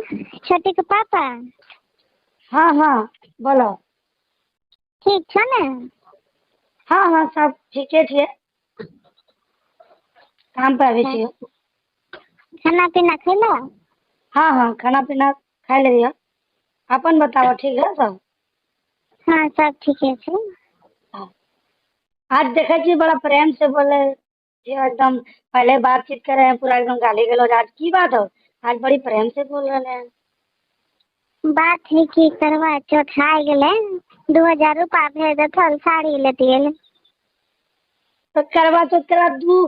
छोटी के पापा। हाँ हाँ बोलो। ठीक छो ने? हाँ हाँ सब ठीके छे। काम पे आवे छियो। खाना पीना खैला? हाँ हाँ खाना पीना खा लिया। अपन बताओ ठीक है सब? हाँ सब ठीके छे। हाँ। आज देखे छी बड़ा प्रेम से बोले ये एकदम पहले बातचीत करे हैं पूरा एकदम गाली गलौज। आज की बात हो? आज बड़ी प्रेम से बोल रहे हैं। बात है कि करवा चौथ आ गेले, 2000 रुपया भेज देथल साड़ी लेती गेले। तो करवा चौथ करा दू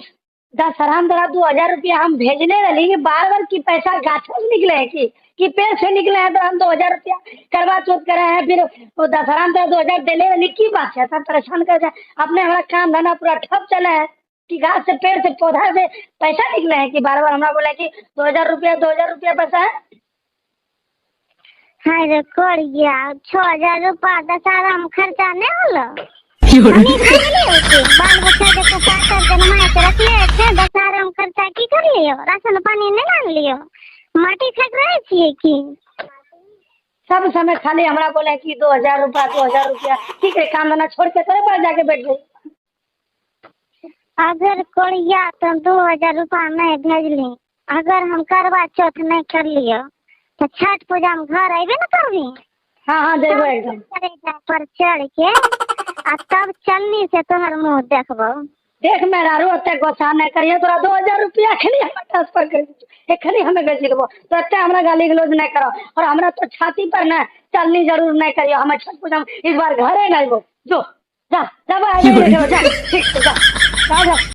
दशहराम तोरा 2000 रुपया हम भेजने रही कि बार बार की पैसा गाछो से निकले है कि पेड़ से निकले हैं तो हम 2000 रुपया करवा चौथ करे हैं फिर वो दशहराम तोरा 2000 देने रही की बात है? सब परेशान कर जाए अपने हमारा काम धंधा पूरा ठप चले है कि घास से पेड़ से पौधा से पैसा निकले है कि बार बार हमारा बोला कि 2000 रुपया पैसा है। हाँ रे कर गया 6000 रुपया दशहरा में खर्चा नहीं होलो। बाल बच्चा जब साकर जन्माए के रखले थे दशहरा में खर्चा की कर लियो? राशन पानी नहीं लान लियो? माटी फेंक रहे छिए की? सब समय खाली हमारा बोला कि 2000 रुपया ठीक है काम धंधा छोड़ के तेरे पास जाके बैठ गई। अगर कोरिया तो 2000 रुपया नहीं भेजली, अगर हम करवा चौथ नहीं कर लियो तो छठ पूजा में घर अबे न करबी। हाँ हाँ देबो एकदम। पर चढ़ के आ तब चलनी से तोहर मुंह देखबो। देख मेहरारू ओते गोसा नहीं करिए तोरा 2000 रुपया एखनी हम ट्रांसफर कर दी एखनी हमें भेज देबो तो एते हमरा गाली गलौज नहीं करो और हमरा तो छाती पर ना चलनी जरूर नहीं करियो। हम छठ पूजा में इस बार घरे नहीं आइबो। जो जा जा जा ठीक है जा जा जा।